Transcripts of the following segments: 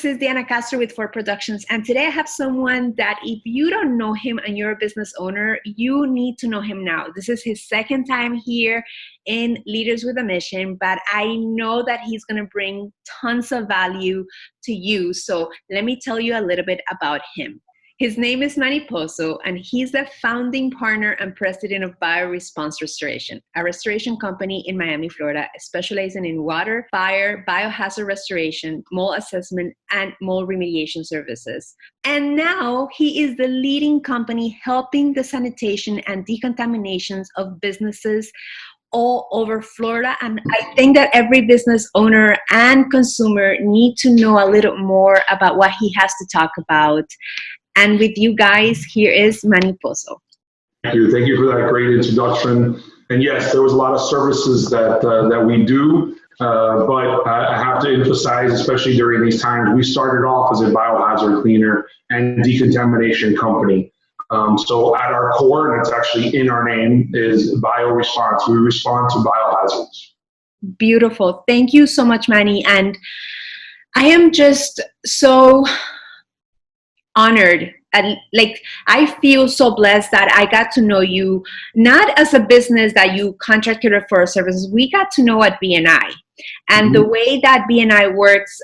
is Diana Castro with Ford Productions, and today I have someone that if you don't know him and you're a business owner, you need to know him now. This is his second time here in Leaders with a Mission, but I know that he's going to bring tons of value to you. So let me tell you a little bit about him. His name is Manny Pozo, and he's the founding partner and president of BioResponse Restoration, a restoration company in Miami, Florida, specializing in water, fire, biohazard restoration, mold assessment, and mold remediation services. And now he is the leading company helping the sanitation and decontaminations of businesses all over Florida. And I think that every business owner and consumer need to know a little more about what he has to talk about. And with you guys, here is Manny Pozo. Thank you. Thank you for that great introduction. And yes, there was a lot of services that we do, but I have to emphasize, especially during these times, we started off as a biohazard cleaner and decontamination company. So at our core, and it's actually in our name, is BioResponse. We respond to biohazards. Beautiful. Thank you so much, Manny. And I am just so honored, and I feel so blessed that I got to know you, not as a business that you contracted for our services. We got to know at BNI. And the way that BNI works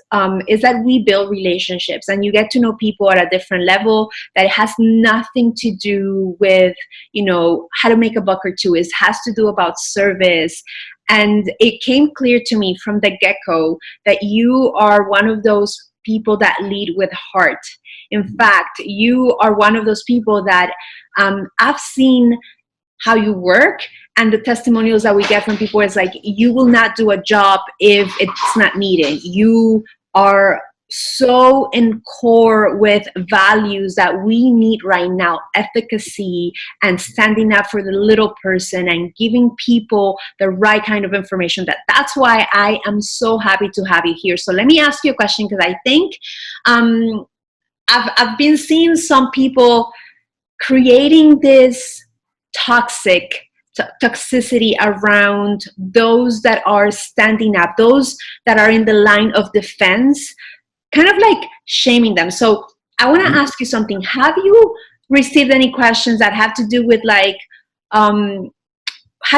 is that we build relationships, and you get to know people at a different level that has nothing to do with, how to make a buck or two. It has to do about service. And it came clear to me from the get-go that you are one of those people that lead with heart. In fact, you are one of those people that I've seen how you work, and the testimonials that we get from people is like, you will not do a job if it's not needed. You are so in core with values that we need right now, efficacy and standing up for the little person and giving people the right kind of information. That's why I am so happy to have you here. So let me ask you a question, because I think I've been seeing some people creating this toxicity around those that are standing up, those that are in the line of defense, kind of like shaming them. So I want to ask you something. Have you received any questions that have to do with how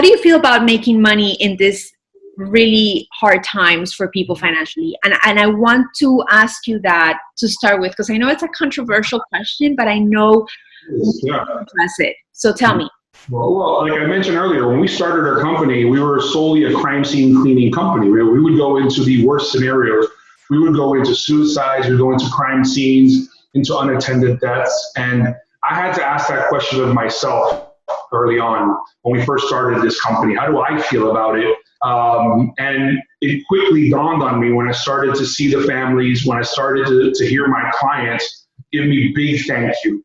do you feel about making money in this really hard times for people financially? And I want to ask you that to start with, because I know it's a controversial question, but I know you address it. So tell me. Well, like I mentioned earlier, when we started our company, we were solely a crime scene cleaning company. We would go into the worst scenarios. We would go into suicides, we would go into crime scenes, into unattended deaths. And I had to ask that question of myself early on when we first started this company. How do I feel about it? And it quickly dawned on me when I started to see the families, when I started to hear my clients give me big thank you.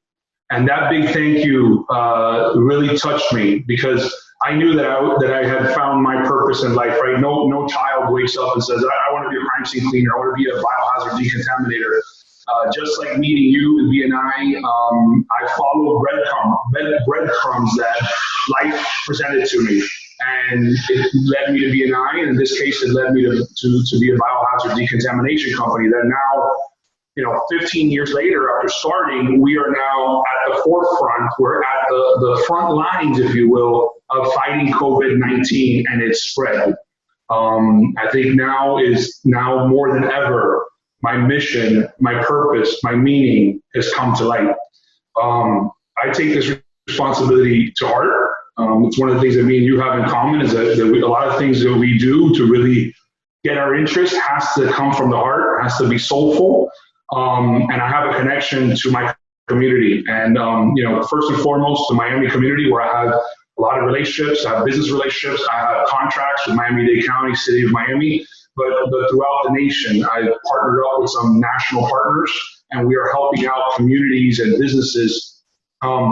And that big thank you really touched me, because I knew that I had found my purpose in life, right? No child wakes up and says, I want to be a crime scene cleaner, I want to be a biohazard decontaminator. Just like meeting you and BNI, I followed breadcrumbs that life presented to me. And it led me to BNI, and in this case, it led me to be a biohazard decontamination company that now, 15 years later after starting, we are now at the forefront. We're at the front lines, if you will, of fighting COVID-19 and its spread. I think now more than ever, my mission, my purpose, my meaning has come to light. I take this responsibility to heart. It's one of the things that me and you have in common, is that a lot of things that we do to really get our interest has to come from the heart, has to be soulful. And I have a connection to my community, and first and foremost, the Miami community, where I have a lot of relationships. I have business relationships. I have contracts with Miami-Dade County, City of Miami, but throughout the nation, I've partnered up with some national partners, and we are helping out communities and businesses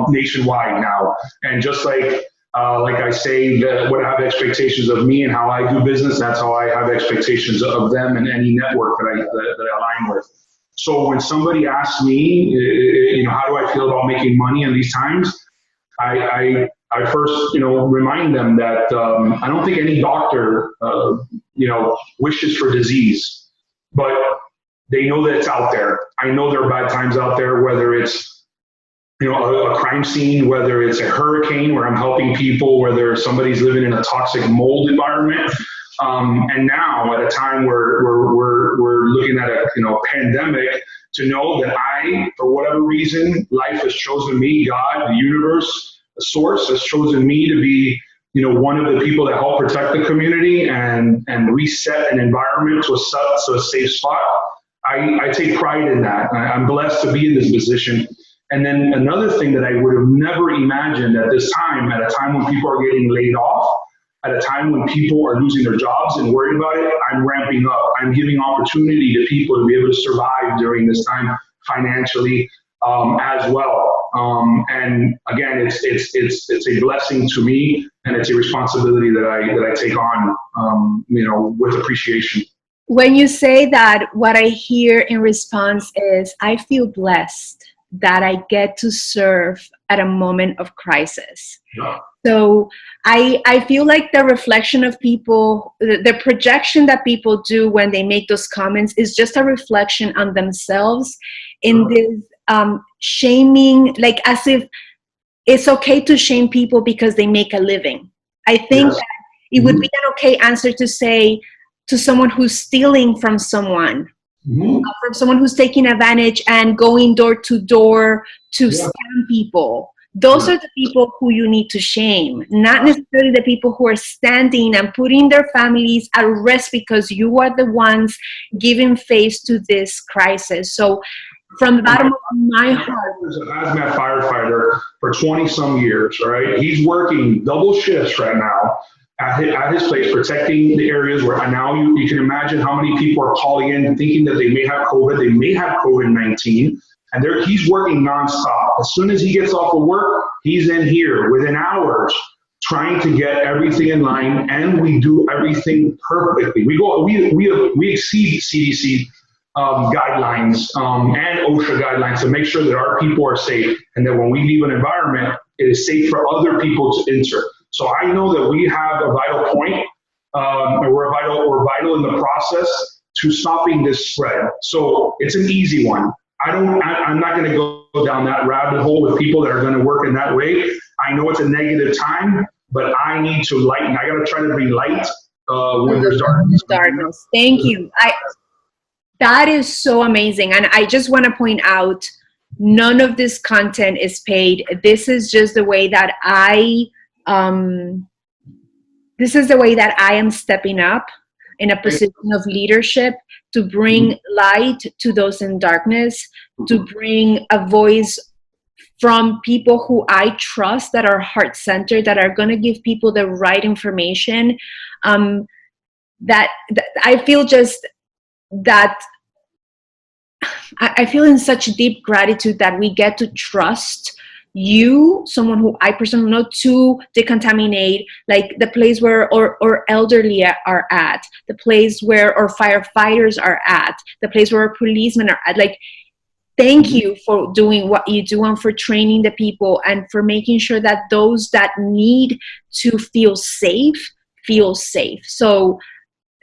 nationwide now. And just like I say, what I have expectations of me and how I do business, that's how I have expectations of them and any network that I align with. So when somebody asks me, how do I feel about making money in these times, I first, remind them that I don't think any doctor, wishes for disease, but they know that it's out there. I know there are bad times out there, whether it's a crime scene, whether it's a hurricane where I'm helping people, whether somebody's living in a toxic mold environment. And now at a time where we're looking at a pandemic, to know that for whatever reason, life has chosen me, God, the universe, the source has chosen me to be one of the people that help protect the community and reset an environment to a safe spot. I take pride in that. I'm blessed to be in this position. And then another thing that I would have never imagined at this time, at a time when people are getting laid off, at a time when people are losing their jobs and worried about it, I'm ramping up. I'm giving opportunity to people to be able to survive during this time financially as well. And again, it's a blessing to me, and it's a responsibility that I take on, with appreciation. When you say that, what I hear in response is, I feel blessed that I get to serve at a moment of crisis. Yeah. So I feel like the reflection of people, the projection that people do when they make those comments is just a reflection on themselves in this shaming, like as if it's okay to shame people because they make a living. I think that it would be an okay answer to say to someone who's stealing from someone, from someone who's taking advantage and going door to door to scam people. Those are the people who you need to shame, not necessarily the people who are standing and putting their families at risk because you are the ones giving face to this crisis. So from the bottom of my heart. There's an hazmat firefighter for 20 some years, right? He's working double shifts right now at his place, protecting the areas where now you can imagine how many people are calling in thinking that they may have COVID, they may have COVID-19. And he's working nonstop. As soon as he gets off of work, he's in here within hours, trying to get everything in line, and we do everything perfectly. We exceed CDC guidelines and OSHA guidelines to make sure that our people are safe, and that when we leave an environment, it is safe for other people to enter. So I know that we have a vital point, and we're vital in the process to stopping this spread. So it's an easy one. I'm not going to go down that rabbit hole with people that are going to work in that way. I know it's a negative time, but I need to lighten. I got to try to bring light when there's darkness. Thank you. That is so amazing. And I just want to point out, none of this content is paid. This is just the way that I am stepping up in a position of leadership to bring light to those in darkness, to bring a voice from people who I trust, that are heart-centered, that are going to give people the right information. That I feel just that I feel in such deep gratitude that we get to trust you, someone who I personally know, to decontaminate, like the place where or elderly are at, the place where our firefighters are at, the place where our policemen are at. Like, thank you for doing what you do and for training the people and for making sure that those that need to feel safe. So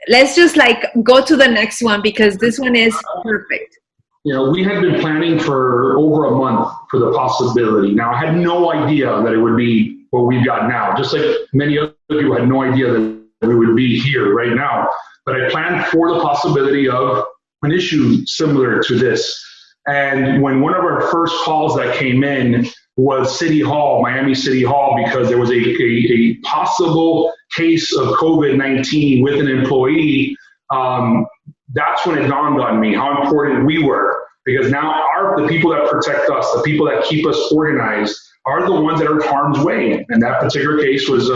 let's just go to the next one, because this one is perfect. We had been planning for over a month for the possibility. Now, I had no idea that it would be what we've got now, just like many other people had no idea that we would be here right now. But I planned for the possibility of an issue similar to this. And when one of our first calls that came in was City Hall, Miami City Hall, because there was a possible case of COVID-19 with an employee, that's when it dawned on me how important we were, because now the people that protect us, the people that keep us organized, are the ones that are in harm's way. And that particular case was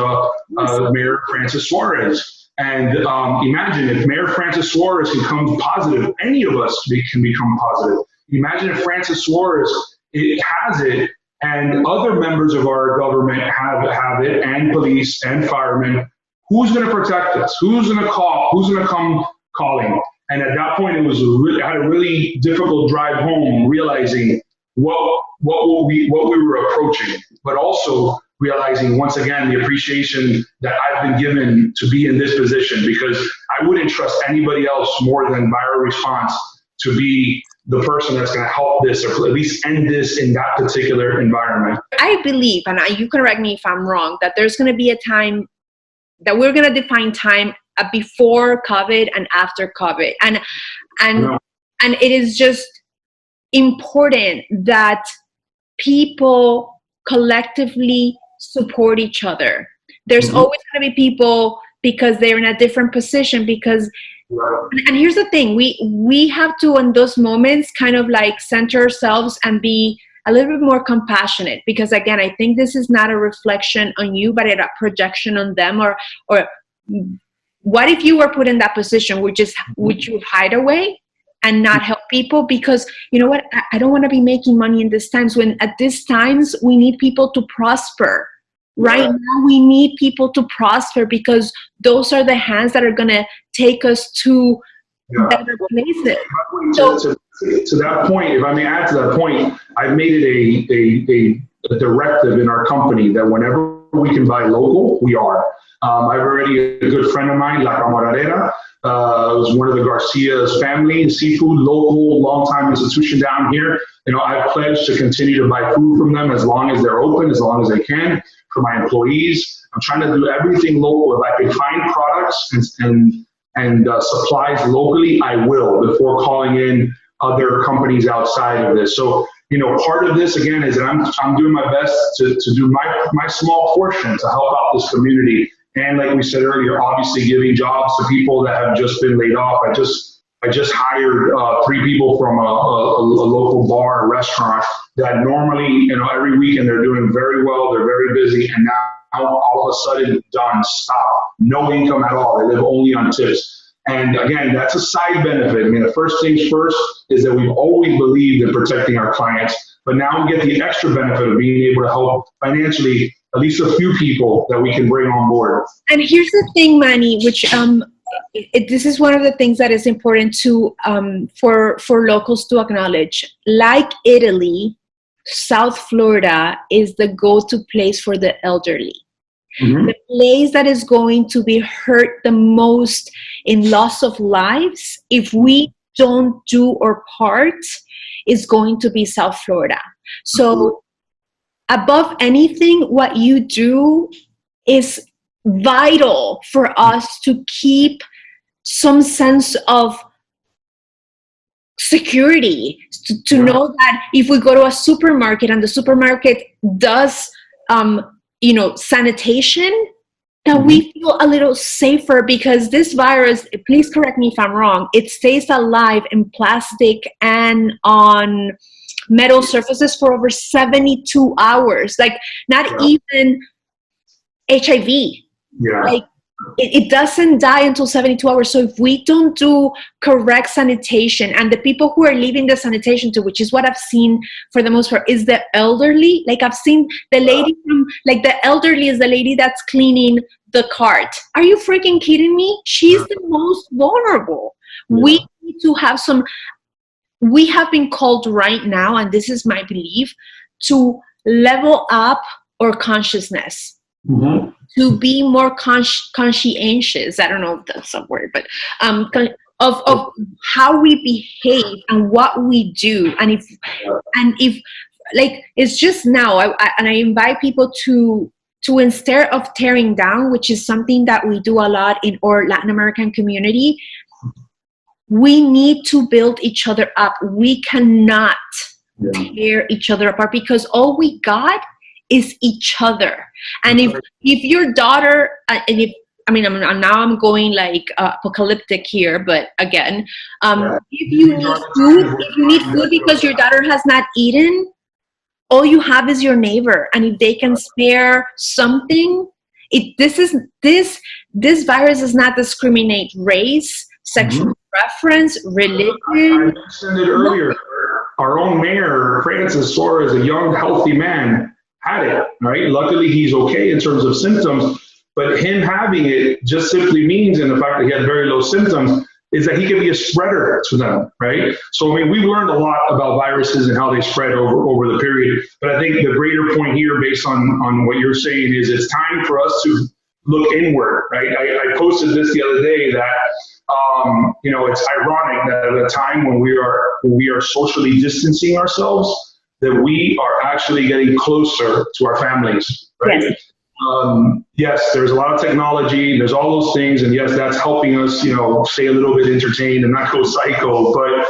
Mayor Francis Suarez. And imagine if Mayor Francis Suarez can come positive, any of us can become positive. Imagine if Francis Suarez has it, and other members of our government have it, and police and firemen. Who's going to protect us? Who's going to call? Who's going to come calling? And at that point, I had a really difficult drive home, realizing what we were approaching, but also realizing once again the appreciation that I've been given to be in this position, because I wouldn't trust anybody else more than Viral Response to be the person that's going to help this, or at least end this in that particular environment. I believe, and you correct me if I'm wrong, that there's going to be a time that we're going to define time before COVID and after COVID. And it is just important that people collectively support each other. There's always going to be people because they're in a different position, because and here's the thing, we have to, in those moments, kind of like center ourselves and be a little bit more compassionate, because again, I think this is not a reflection on you, but a projection on them. Or what if you were put in that position? Would you hide away and not help people? Because you know what, I don't want to be making money in these times, when at these times we need people to prosper. Right now we need people to prosper, because those are the hands that are going to take us to better places. To that point, if I may add to that point, I've made it a directive in our company that whenever we can buy local, we are. I've already, a good friend of mine, La Camarera, was one of the Garcia's family, seafood, local, long-time institution down here. You know, I've pledged to continue to buy food from them as long as they're open, as long as they can, for my employees. I'm trying to do everything local. If I can find products and supplies locally, I will, before calling in other companies outside of this. So, you know, part of this, again, is that I'm doing my best to do my small portion to help out this community. And like we said earlier, obviously giving jobs to people that have just been laid off. I just hired 3 people from a local bar or restaurant that normally, you know, every weekend they're doing very well, they're very busy, and now all of a sudden, done, stop, no income at all. They live only on tips. And again, that's a side benefit. I mean, the first things first is that we've always believed in protecting our clients, but now we get the extra benefit of being able to help financially at least a few people that we can bring on board. And here's the thing, Manny, which this is one of the things that is important to for locals to acknowledge. Like Italy, South Florida is the go-to place for the elderly. The place that is going to be hurt the most in loss of lives, if we don't do our part, is going to be South Florida. So above anything, what you do is vital for us to keep some sense of security, to know that if we go to a supermarket and the supermarket does sanitation, that we feel a little safer, because this virus, please correct me if I'm wrong, it stays alive in plastic and on metal surfaces for over 72 hours. Like, not even HIV. Like, it doesn't die until 72 hours. So if we don't do correct sanitation, and the people who are leaving the sanitation to, which is what I've seen for the most part, is the elderly. Like, I've seen the lady from, like, the elderly is the lady that's cleaning the cart. Are you freaking kidding me? She's the most vulnerable. We need to have we have been called right now, and this is my belief, to level up our consciousness. To be more conscientious. I don't know if that's a word, but of how we behave and what we do, and if like, it's just now. I invite people to instead of tearing down, which is something that we do a lot in our Latin American community, we need to build each other up. We cannot tear each other apart, because all we got is each other. And if your daughter, I'm going like apocalyptic here, but again, if you need food because your daughter has not eaten, all you have is your neighbor. And if they can spare something, this virus does not discriminate race, sexual preference, religion. I mentioned it earlier. Our own mayor, Francis Suarez, a young, healthy man, had it, right? Luckily, he's okay in terms of symptoms, but him having it just simply means, and the fact that he had very low symptoms, is that he can be a spreader to them, right? So, I mean, we've learned a lot about viruses and how they spread over the period, but I think the greater point here, based on what you're saying, is it's time for us to look inward, right? I posted this the other day that it's ironic that at a time when we are socially distancing ourselves, that we are actually getting closer to our families, right? Yes. Yes, there's a lot of technology, there's all those things, and yes, that's helping us, stay a little bit entertained and not go psycho. But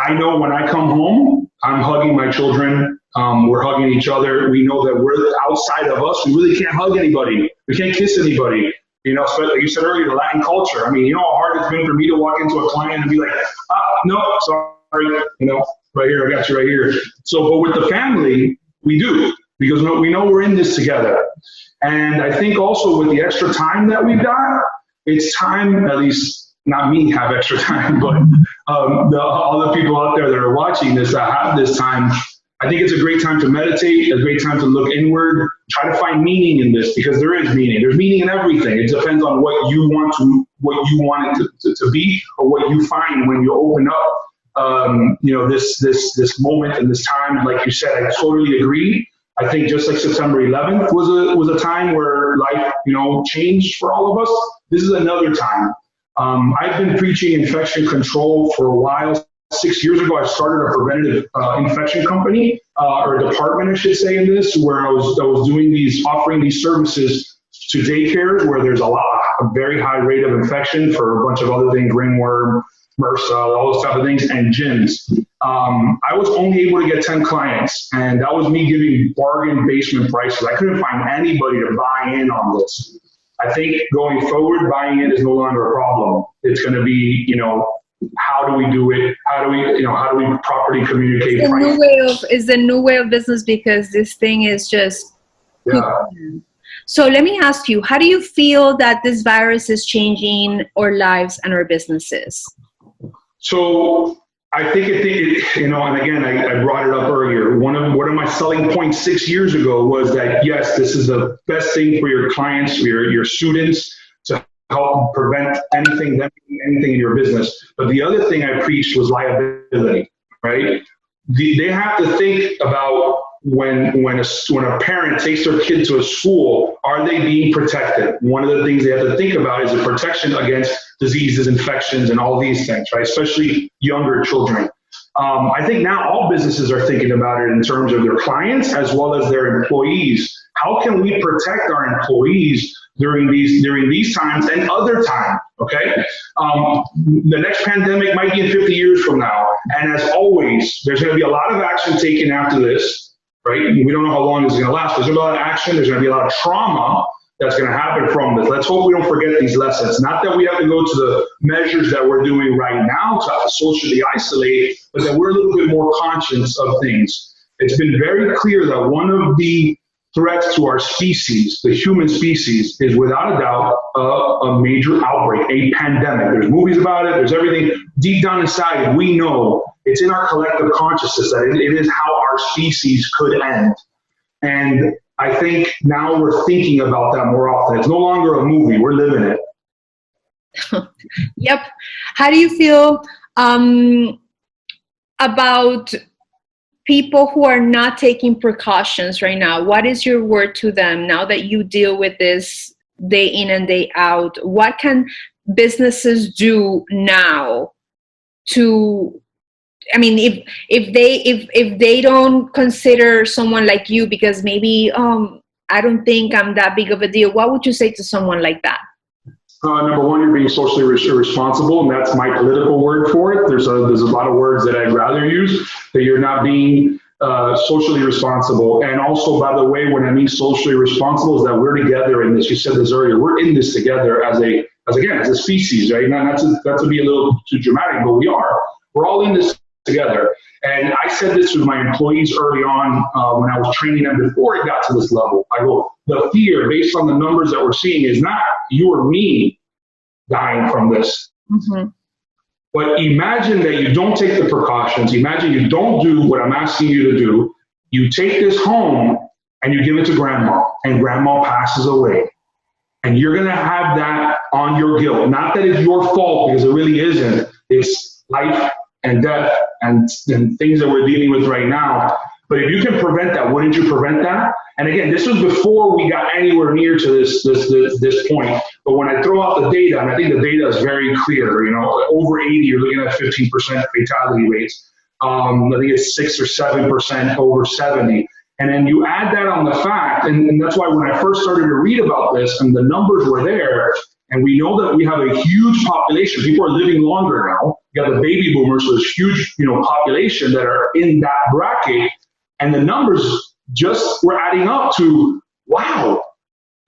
I know when I come home, I'm hugging my children. We're hugging each other. We know that we're outside of us. We really can't hug anybody. We can't kiss anybody. Especially like you said earlier, the Latin culture. I mean, how hard it's been for me to walk into a client and be like, no, sorry, right here, I got you right here. So, but with the family, we do, because we know we're in this together. And I think also with the extra time that we've got, it's time, at least not me have extra time, but the other people out there that are watching this, that have this time, I think it's a great time to meditate, a great time to look inward, try to find meaning in this, because there is meaning. There's meaning in everything. It depends on what you want it to be, or what you find when you open up, this moment and this time. And like you said, I totally agree. I think just like September 11th was a time where life, changed for all of us. This is another time. I've been preaching infection control for a while. 6 years ago, I started a preventative infection company, or a department, I should say, in this, where I was offering these services to daycares where there's a very high rate of infection for a bunch of other things, ringworm, MRSA, all those type of things, and gyms. I was only able to get 10 clients, and that was me giving bargain basement prices. I couldn't find anybody to buy in on this. I think going forward, buying in is no longer a problem. It's going to be, how do we do it? How do we properly communicate? It's the new way of business, because this thing is just. Yeah. So let me ask you, how do you feel that this virus is changing our lives and our businesses? So I think and again, I brought it up earlier. One of my selling points 6 years ago was that, yes, this is the best thing for your clients, your students, to help prevent anything in your business. But the other thing I preached was liability, right? They have to think about when a parent takes their kid to a school, are they being protected? One of the things they have to think about is the protection against diseases, infections, and all these things, right? Especially younger children. I think now all businesses are thinking about it in terms of their clients as well as their employees. How can we protect our employees during these times and other times? Okay, the next pandemic might be in 50 years from now, and as always, there's going to be a lot of action taken after this. Right? We don't know how long this is going to last. There's a lot of action. There's going to be a lot of trauma that's going to happen from this. Let's hope we don't forget these lessons. Not that we have to go to the measures that we're doing right now to socially isolate, but that we're a little bit more conscious of things. It's been very clear that one of the threats to our species, the human species, is without a doubt a major outbreak, a pandemic. There's movies about it. There's everything deep down inside. We know it's in our collective consciousness that it is how our species could end. And I think now we're thinking about that more often. It's no longer a movie. We're living it. Yep. How do you feel about people who are not taking precautions right now? What is your word to them now that you deal with this day in and day out? What can businesses do now to, I mean, if they don't consider someone like you, because maybe I don't think I'm that big of a deal, what would you say to someone like that? Number one, you're being socially responsible, and that's my political word for it. There's a lot of words that I'd rather use, that you're not being socially responsible. And also, by the way, when I mean socially responsible, is that we're together in this. You said this earlier. We're in this together as a species, right? Not to be a little too dramatic, but we are. We're all in this together. And I said this with my employees early on when I was training them before it got to this level. I go, the fear based on the numbers that we're seeing is not you or me dying from this. Mm-hmm. But imagine that you don't take the precautions. Imagine you don't do what I'm asking you to do. You take this home and you give it to grandma, and grandma passes away. And you're going to have that on your guilt. Not that it's your fault, because it really isn't. It's life and death and things that we're dealing with right now. But if you can prevent that, wouldn't you prevent that? And again, this was before we got anywhere near to this point. But when I throw out the data, and I think the data is very clear, over 80, you're looking at 15% fatality rates. I think it's 6 or 7% over 70. And then you add that on the fact, and that's why when I first started to read about this and the numbers were there, and we know that we have a huge population. People are living longer now. You got the baby boomers, so there's huge, population that are in that bracket. And the numbers just were adding up to, wow,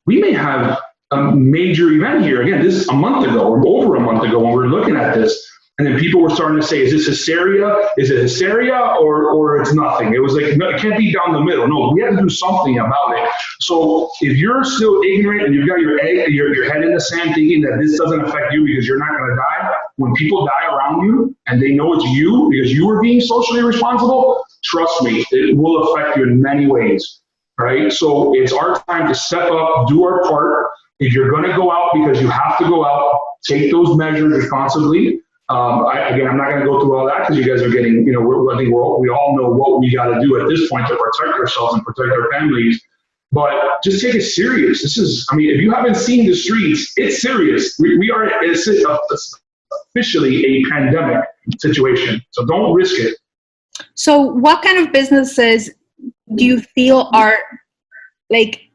we may have a major event here. Again, this is a month ago or over a month ago when we were looking at this. And then people were starting to say, is this hysteria? Is it hysteria or it's nothing? It was like, no, it can't be down the middle. No, we have to do something about it. So if you're still ignorant and you've got your head in the sand thinking that this doesn't affect you because you're not going to die, when people die around you and they know it's you because you were being socially responsible, trust me, it will affect you in many ways, right? So it's our time to step up, do our part. If you're going to go out because you have to go out, take those measures responsibly. I'm not going to go through all that because you guys are getting, I think we all know what we got to do at this point to protect ourselves and protect our families. But just take it serious. If you haven't seen the streets, it's serious. We are officially a pandemic situation. So don't risk it. So what kind of businesses do you feel are like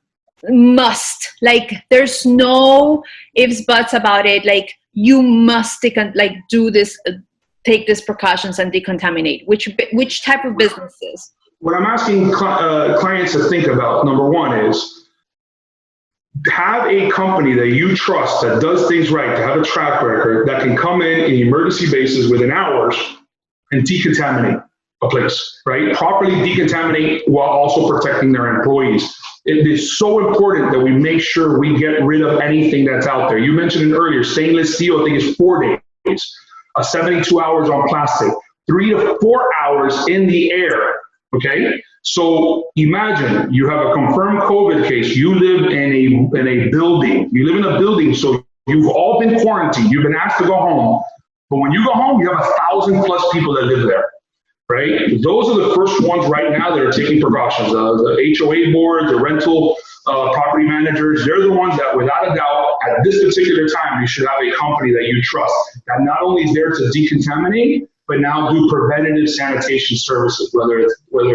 must, like there's no ifs, buts about it, like you must do this, take these precautions and decontaminate? Which type of businesses? What I'm asking clients to think about, number one, is have a company that you trust that does things right, to have a track record that can come in emergency basis within hours and decontaminate a place, right? Properly decontaminate while also protecting their employees. It is so important that we make sure we get rid of anything that's out there. You mentioned it earlier, stainless steel, I think it's 4 days, 72 hours on plastic, 3 to 4 hours in the air, okay? So imagine you have a confirmed COVID case, you live in a building, so you've all been quarantined, you've been asked to go home, but when you go home, you have 1,000+ people that live there. Right? Those are the first ones right now that are taking precautions. The HOA board, the rental property managers, they're the ones that without a doubt at this particular time, you should have a company that you trust that not only is there to decontaminate, but now do preventative sanitation services, whether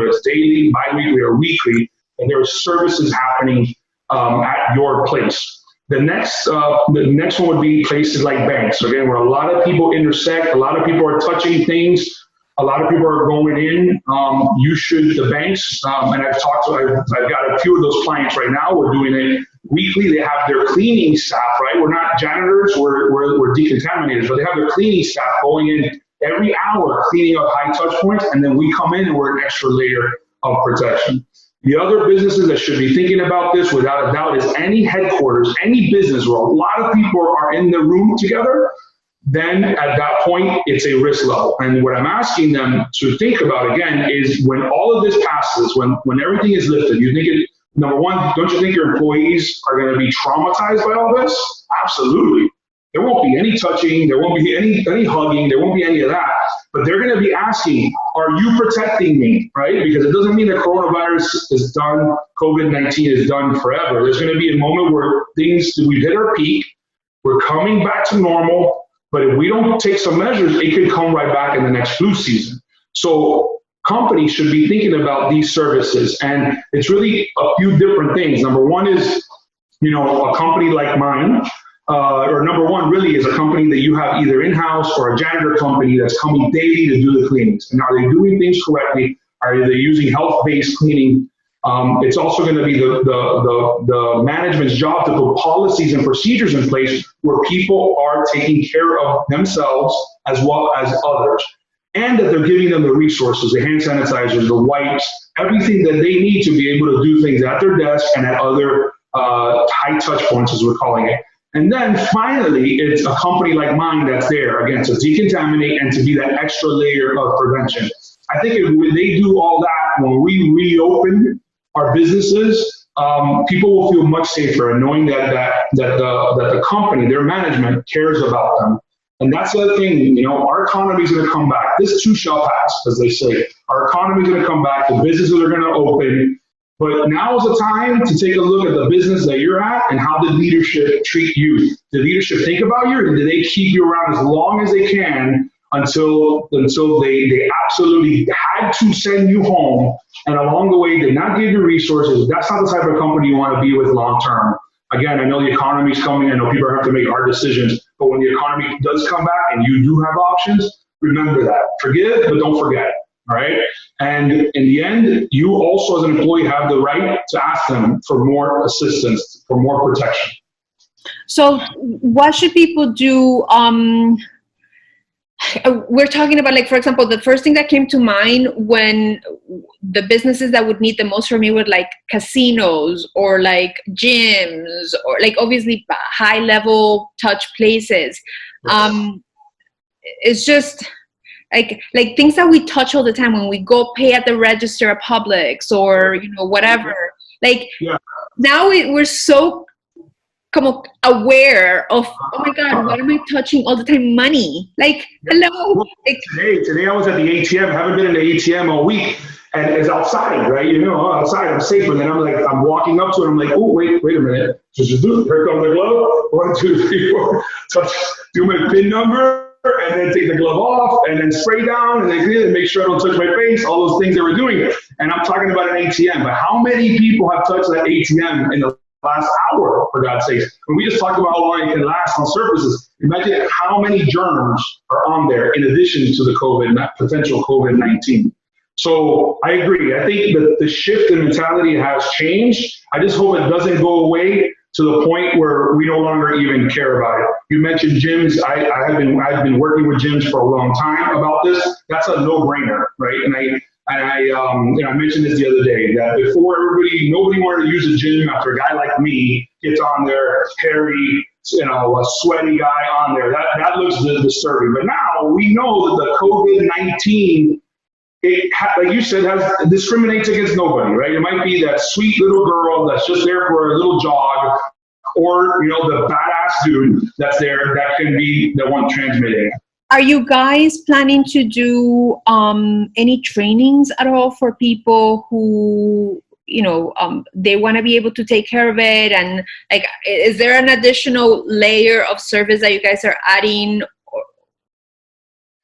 it's daily, biweekly, or weekly, and there are services happening at your place. The next one would be places like banks, again, where a lot of people intersect, a lot of people are touching things. A lot of people are going in. The banks, and I've got a few of those clients right now. We're doing it weekly. They have their cleaning staff, right? We're not janitors, we're decontaminators, but they have their cleaning staff going in every hour, cleaning up high touch points, and then we come in and we're an extra layer of protection. The other businesses that should be thinking about this without a doubt is any headquarters, any business where a lot of people are in the room together. Then at that point, it's a risk level. And what I'm asking them to think about again is when all of this passes, when everything is lifted, number one, don't you think your employees are going to be traumatized by all this? Absolutely. There won't be any touching, there won't be any hugging, there won't be any of that. But they're going to be asking, are you protecting me, right? Because it doesn't mean that coronavirus is done, COVID-19 is done forever. There's going to be a moment where we've hit our peak, we're coming back to normal. But if we don't take some measures, it could come right back in the next flu season. So companies should be thinking about these services. And it's really a few different things. Number one is, a company like mine, or number one really is a company that you have either in-house or a janitor company that's coming daily to do the cleanings. And are they doing things correctly? Are they using health-based cleaning? It's also going to be the management's job to put policies and procedures in place where people are taking care of themselves as well as others, and that they're giving them the resources, the hand sanitizers, the wipes, everything that they need to be able to do things at their desk and at other high touch points, as we're calling it. And then finally, it's a company like mine that's there, again, to decontaminate and to be that extra layer of prevention. I think if they do all that, when we reopen our businesses, people will feel much safer and knowing that the company, their management cares about them. And that's the other thing, our economy is going to come back. This too shall pass, as they say. Our economy is going to come back. The businesses are going to open. But now is the time to take a look at the business that you're at and how the leadership treat you. Did leadership think about you, and did they keep you around as long as they can until they absolutely had to send you home, and along the way did not give you resources? That's not the type of company you want to be with long term. Again, I know the economy is coming. I know people have to make hard decisions. But when the economy does come back and you do have options, remember that. Forgive, but don't forget. All right. And in the end, you also as an employee have the right to ask them for more assistance, for more protection. So what should people do? We're talking about, like, for example, the first thing that came to mind when the businesses that would need the most from me were like casinos or like gyms or like obviously high level touch places. It's just like things that we touch all the time when we go pay at the register at Publix or whatever. Like now we're so aware of, oh my God, what am I touching all the time? Money. Like, hello. Today I was at the ATM. Haven't been in the ATM all week, and it's outside, right? Outside I'm safe, and then I'm walking up to it. I'm like, oh wait a minute. Here comes the glove. 1, 2, 3, 4. Touch. Do my PIN number, and then take the glove off, and then spray down, and then make sure I don't touch my face. All those things that we're doing. And I'm talking about an ATM. But how many people have touched that ATM in the last hour, for God's sake? When we just talked about how long it can last on surfaces, imagine how many germs are on there in addition to the potential COVID-19. So I agree. I think that the shift in mentality has changed. I just hope it doesn't go away to the point where we no longer even care about it. You mentioned gyms. I've been working with gyms for a long time about this. That's a no-brainer, right? And I mentioned this the other day that before nobody wanted to use a gym after a guy like me gets on there, hairy, a sweaty guy on there. That looks disturbing. But now we know that the COVID-19, like you said, discriminates against nobody, right? It might be that sweet little girl that's just there for a little jog, or the badass dude that's there that can be the one transmitting. Are you guys planning to do any trainings at all for people who, they want to be able to take care of it? And like, is there an additional layer of service that you guys are adding?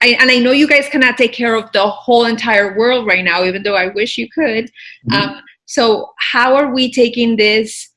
And I know you guys cannot take care of the whole entire world right now, even though I wish you could. Mm-hmm. So how are we taking this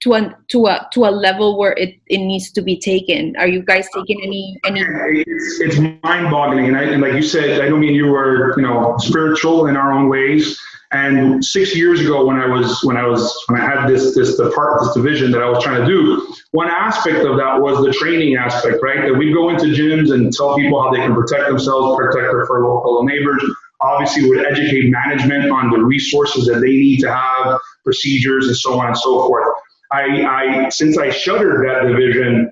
to a level where it needs to be taken? Are you guys taking any? It's mind-boggling, and like you said, I know me and you were spiritual in our own ways. And 6 years ago, when I had this division that I was trying to do, one aspect of that was the training aspect, right? That we go into gyms and tell people how they can protect themselves, protect their fellow neighbors. Obviously, would educate management on the resources that they need to have, procedures, and so on and so forth. Since I shuttered that division,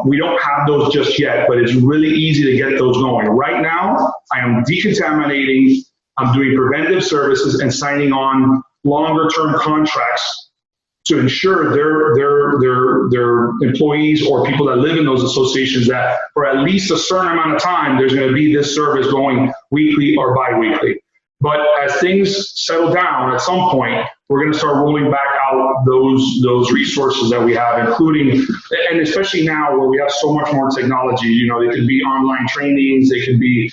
we don't have those just yet, but it's really easy to get those going. Right now, I am decontaminating, I'm doing preventive services and signing on longer term contracts to ensure their employees or people that live in those associations that for at least a certain amount of time, there's going to be this service going weekly or bi-weekly. But as things settle down at some point, we're going to start rolling back out those resources that we have, including, and especially now where we have so much more technology, they could be online trainings, they could be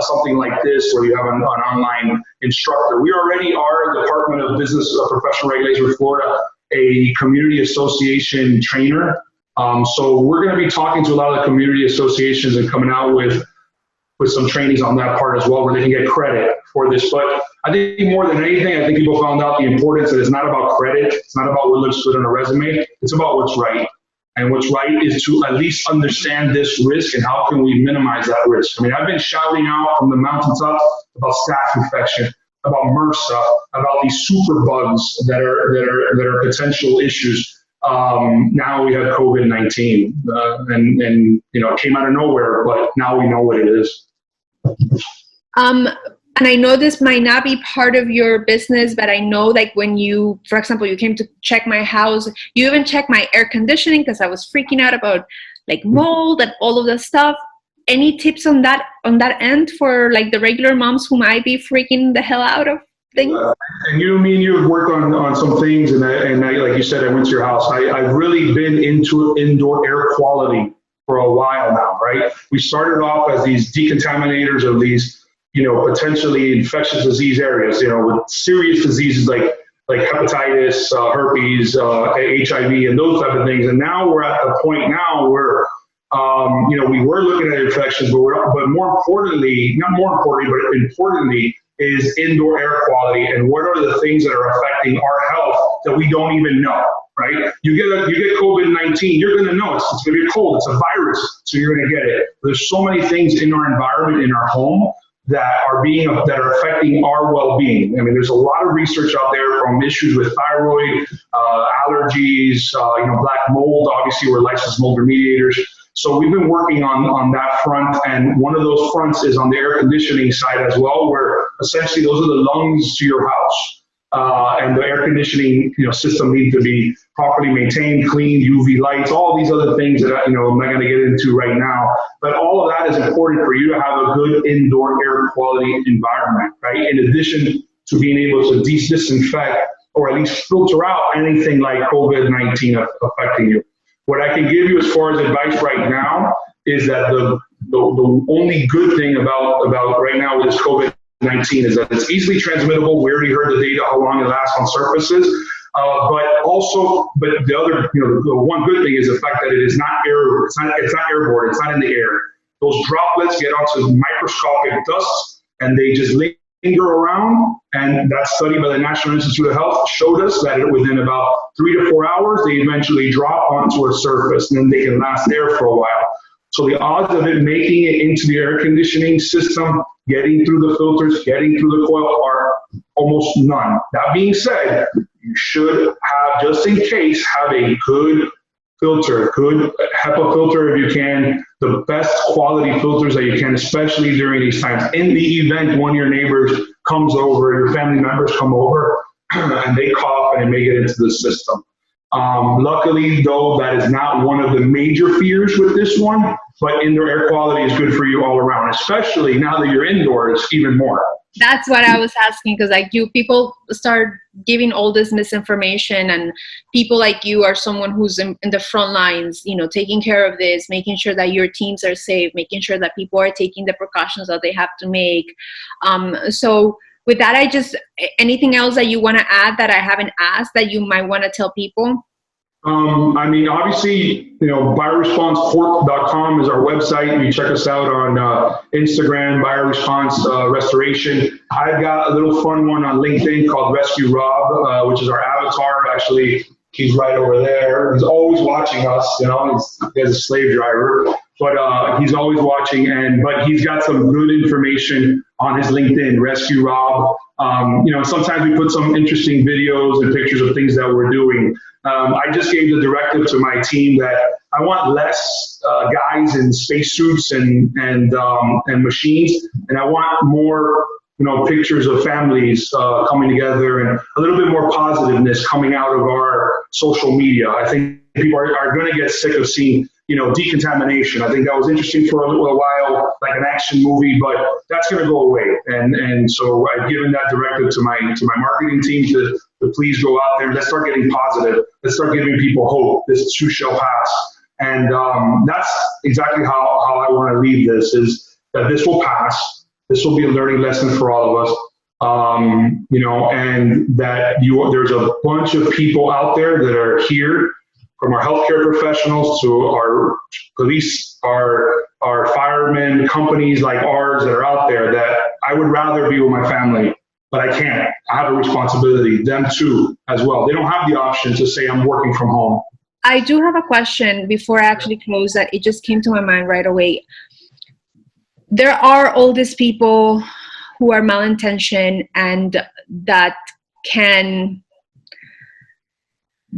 something like this where you have an online instructor. We already are, Department of Business Professional Regulation of Florida, a community association trainer. So we're going to be talking to a lot of the community associations and coming out with some trainings on that part as well, where they can get credit for this. But I think more than anything, I think people found out the importance that it's not about credit. It's not about what looks good on a resume. It's about what's right. And what's right is to at least understand this risk and how can we minimize that risk. I mean, I've been shouting out from the mountaintops about staph infection, about MRSA, about these super bugs that are potential issues. Now we have COVID-19, and it came out of nowhere, but now we know what it is. And I know this might not be part of your business, but I know, like, when you, for example, you came to check my house, you even checked my air conditioning because I was freaking out about like mold and all of that stuff. Any tips on that end for like the regular moms who might be freaking the hell out of things? And you have worked on some things, and like you said, I went to your house. I've really been into indoor air quality for a while now, right? We started off as these decontaminators of these, potentially infectious disease areas, with serious diseases like hepatitis, herpes, HIV, and those type of things. And now we're at the point now where, we were looking at infections, but more importantly, is indoor air quality, and what are the things that are affecting our health that we don't even know, right? You get COVID-19, you're going to know it's going to be cold. It's a virus, so you're going to get it. There's so many things in our environment, in our home, that are affecting our well-being. I mean, there's a lot of research out there, from issues with thyroid, allergies, black mold. Obviously, we're licensed mold remediators. So we've been working on that front, and one of those fronts is on the air conditioning side as well, where essentially those are the lungs to your house. And the air conditioning system needs to be properly maintained, cleaned, UV lights, all these other things that I'm not going to get into right now. But all of that is important for you to have a good indoor air quality environment, right? In addition to being able to disinfect or at least filter out anything like COVID-19 affecting you. What I can give you as far as advice right now is that the only good thing about right now with this COVID-19 is that it's easily transmittable. We already heard the data, how long it lasts on surfaces. But the other, the one good thing is the fact that it's not airborne. It's not in the air. Those droplets get onto microscopic dust, and they just linger around. And that study by the National Institute of Health showed us that within about 3 to 4 hours, they eventually drop onto a surface, and then they can last there for a while. So the odds of it making it into the air conditioning system, getting through the filters, getting through the coil, are almost none. That being said, you should have, just in case, have a good filter, good HEPA filter if you can, the best quality filters that you can, especially during these times. In the event one of your neighbors comes over, your family members come over, and they cough and it may get into the system. Luckily, though, that is not one of the major fears with this one, but indoor air quality is good for you all around, especially now that you're indoors, even more. That's what I was asking, because people start giving all this misinformation, and people like you are someone who's in the front lines, taking care of this, making sure that your teams are safe, making sure that people are taking the precautions that they have to make. So with that, anything else that you want to add that I haven't asked that you might want to tell people? Obviously, bioresponsecorp.com is our website. You check us out on Instagram, Bioresponse Restoration. I've got a little fun one on LinkedIn called Rescue Rob, which is our avatar. Actually, he's right over there. He's always watching us. He's a slave driver, but he's always watching. But he's got some good information on his LinkedIn, Rescue Rob. Sometimes we put some interesting videos and pictures of things that we're doing. I just gave the directive to my team that I want less guys in spacesuits and machines, and I want more, pictures of families coming together, and a little bit more positiveness coming out of our social media. I think people are going to get sick of seeing, decontamination. I think that was interesting for a little while, like an action movie, but that's going to go away. And so I've given that directive to my marketing team to please go out there. Let's start getting positive. Let's start giving people hope. This too shall pass. And that's exactly how I want to leave this, is that this will pass. This will be a learning lesson for all of us. And that there's a bunch of people out there that are here, from our healthcare professionals to our police, our firemen, companies like ours that are out there, that I would rather be with my family, but I can't. I have a responsibility, them too, as well. They don't have the option to say I'm working from home. I do have a question before I actually close that it just came to my mind right away. There are all these people who are malintentioned and that can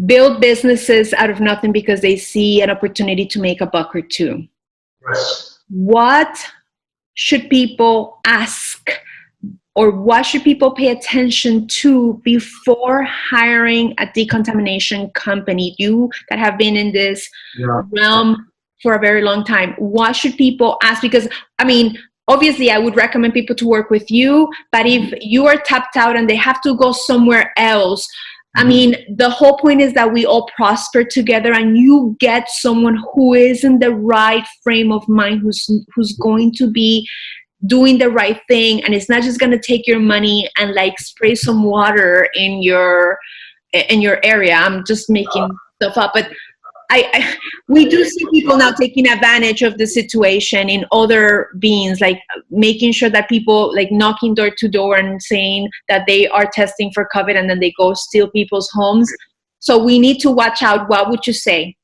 build businesses out of nothing because they see an opportunity to make a buck or two. Yes. What should people ask, or what should people pay attention to before hiring a decontamination company? You that have been in this realm for a very long time. What should people ask? Because, I mean, obviously I would recommend people to work with you, but if you are tapped out and they have to go somewhere else, I mean, the whole point is that we all prosper together, and you get someone who is in the right frame of mind, who's going to be doing the right thing, and it's not just going to take your money and like spray some water in your area. I'm just making stuff up, but we do see people now taking advantage of the situation in other beings, like making sure that people like knocking door to door and saying that they are testing for COVID, and then they go steal people's homes. So we need to watch out. What would you say?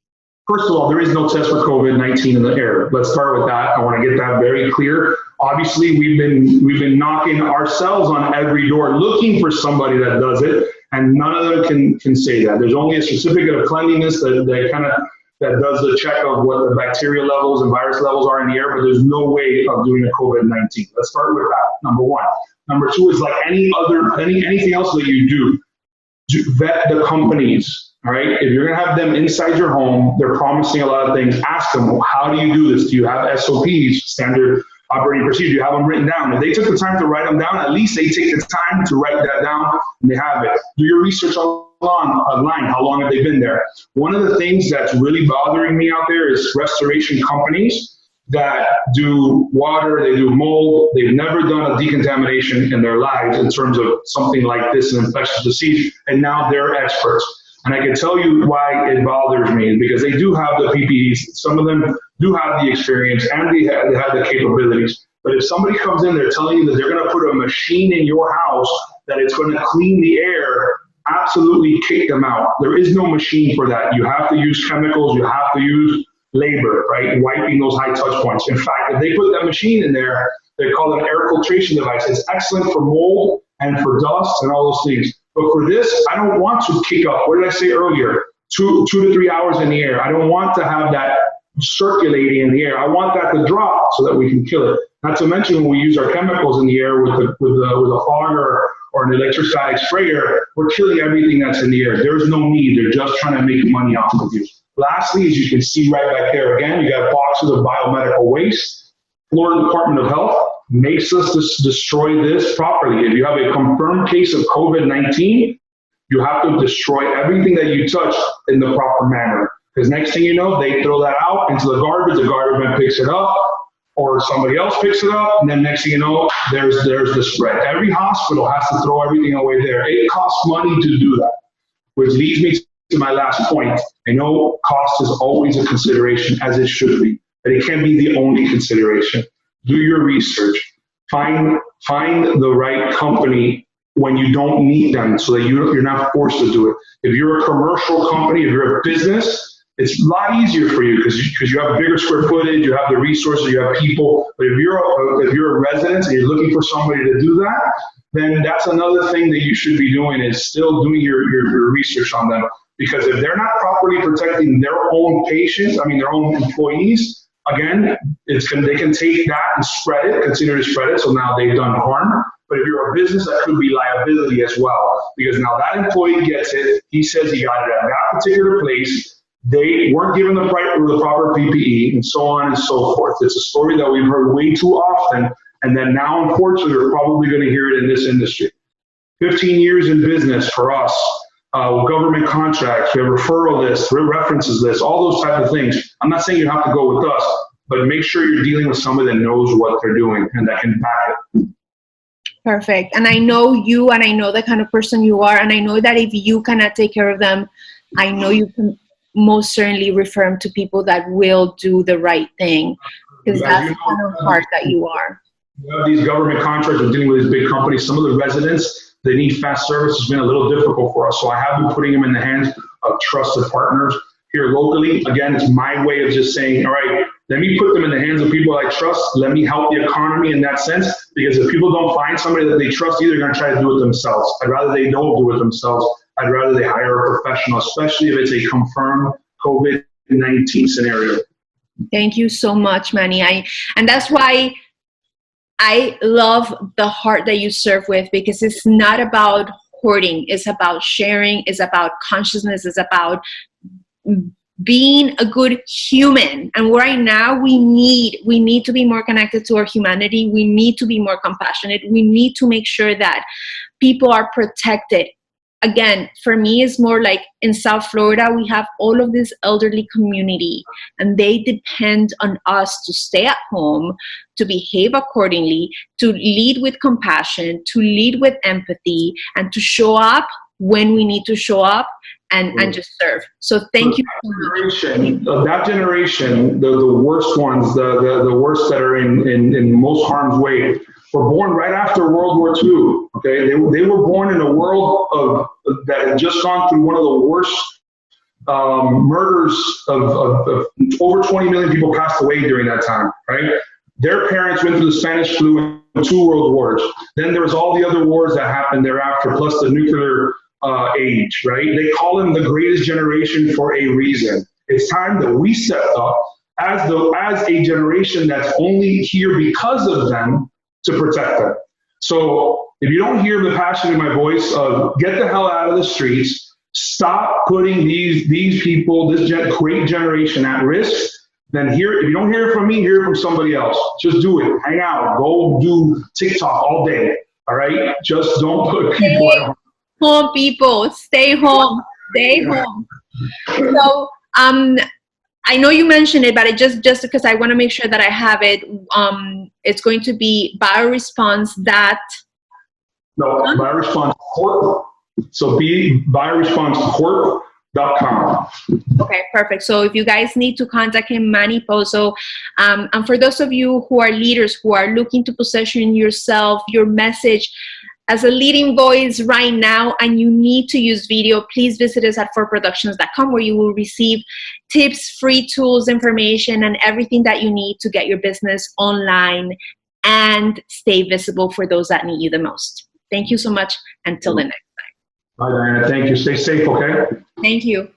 First of all, there is no test for COVID-19 in the air. Let's start with that. I want to get that very clear. Obviously, we've been knocking ourselves on every door looking for somebody that does it, and none of them can say that. There's only a certificate of cleanliness that does the check of what the bacteria levels and virus levels are in the air, but there's no way of doing a COVID-19. Let's start with that, number one. Number two is like anything else that you do, vet the companies. All right. If you're going to have them inside your home, they're promising a lot of things. Ask them, well, how do you do this? Do you have SOPs, standard operating procedure? Do you have them written down? If they took the time to write them down, at least they take the time to write that down and they have it. Do your research online. How long have they been there? One of the things that's really bothering me out there is restoration companies that do water, they do mold. They've never done a decontamination in their lives in terms of something like this, an infectious disease, and now they're experts. And I can tell you why it bothers me, because they do have the PPEs. Some of them do have the experience and they have the capabilities. But if somebody comes in, they're telling you that they're going to put a machine in your house, that it's going to clean the air, absolutely kick them out. There is no machine for that. You have to use chemicals. You have to use labor, right? Wiping those high touch points. In fact, if they put that machine in there, they call it an air filtration device. It's excellent for mold and for dust and all those things. But for this, I don't want to kick up. What did I say earlier? 2 to 3 hours in the air. I don't want to have that circulating in the air. I want that to drop so that we can kill it. Not to mention when we use our chemicals in the air with a fogger or an electrostatic sprayer, we're killing everything that's in the air. There's no need. They're just trying to make money off of you. Lastly, as you can see right back there again, you got boxes of biomedical waste. Florida Department of Health makes us destroy this properly. If you have a confirmed case of COVID-19, you have to destroy everything that you touch in the proper manner. Because next thing you know, they throw that out into the garbage man picks it up, or somebody else picks it up, and then next thing you know, there's the spread. Every hospital has to throw everything away there. It costs money to do that, which leads me to my last point. I know cost is always a consideration, as it should be, but it can't be the only consideration. Do your research. Find the right company when you don't need them, so that you're not forced to do it. If you're a commercial company, if you're a business, it's a lot easier for you because you have bigger square footage, you have the resources, you have people. But if you're a resident and you're looking for somebody to do that, then that's another thing that you should be doing, is still doing your research on them. Because if they're not properly protecting their own patients, their own employees, again, they can take that and spread it, consider to spread it, so now they've done harm. But if you're a business, that could be liability as well, because now that employee gets it, he says he got it at that particular place, they weren't given the proper PPE, and so on and so forth. It's a story that we've heard way too often, and then now, unfortunately, we're probably going to hear it in this industry. 15 years in business for us, government contracts, we have referral lists, references lists, all those type of things. I'm not saying you have to go with us, but make sure you're dealing with somebody that knows what they're doing and that can back it. Perfect. And I know you, and I know the kind of person you are, and I know that if you cannot take care of them, I know you can most certainly refer them to people that will do the right thing, because that's the kind of heart that you are. You have these government contracts with dealing with these big companies. Some of the residents, they need fast service. It's been a little difficult for us. So I have been putting them in the hands of trusted partners here locally. Again, it's my way of just saying, all right, let me put them in the hands of people I trust. Let me help the economy in that sense, because if people don't find somebody that they trust, either going to try to do it themselves. I'd rather they don't do it themselves. I'd rather they hire a professional, especially if it's a confirmed COVID-19 scenario. Thank you so much, Manny. And that's why I love the heart that you serve with, because it's not about hoarding. It's about sharing. It's about consciousness. It's about being a good human. And right now we need to be more connected to our humanity. We need to be more compassionate. We need to make sure that people are protected. Again, for me, it's more like in South Florida, we have all of this elderly community, and they depend on us to stay at home, to behave accordingly, to lead with compassion, to lead with empathy, and to show up when we need to show up, and just serve. So thank you so much. That generation, the worst ones, the worst that are in most harm's way, were born right after World War II. Okay, they were born in a world that had just gone through one of the worst murders of over 20 million people passed away during that time. Right, their parents went through the Spanish flu and 2 world wars. Then there was all the other wars that happened thereafter, plus the nuclear age. Right, they call them the greatest generation for a reason. It's time that we stepped up as a generation that's only here because of them, to protect them. So if you don't hear the passion in my voice of get the hell out of the streets, stop putting these people, this great generation at risk, then if you don't hear it from me, hear it from somebody else. Just do it. Hang out. Go do TikTok all day. All right? Just don't put people at home. Home, people. Stay home. Stay home. So, I know you mentioned it, but just because I want to make sure that I have it, it's going to be bioresponse that. No, bioresponse corp. So bioresponsecorp.com. Okay, perfect. So if you guys need to contact him, Manny Pozo, and for those of you who are leaders who are looking to position yourself, your message as a leading voice right now, and you need to use video, please visit us at forproductions.com, where you will receive tips, free tools, information, and everything that you need to get your business online and stay visible for those that need you the most. Thank you so much. Until the next time. Bye, Diana. Thank you. Stay safe, okay? Thank you.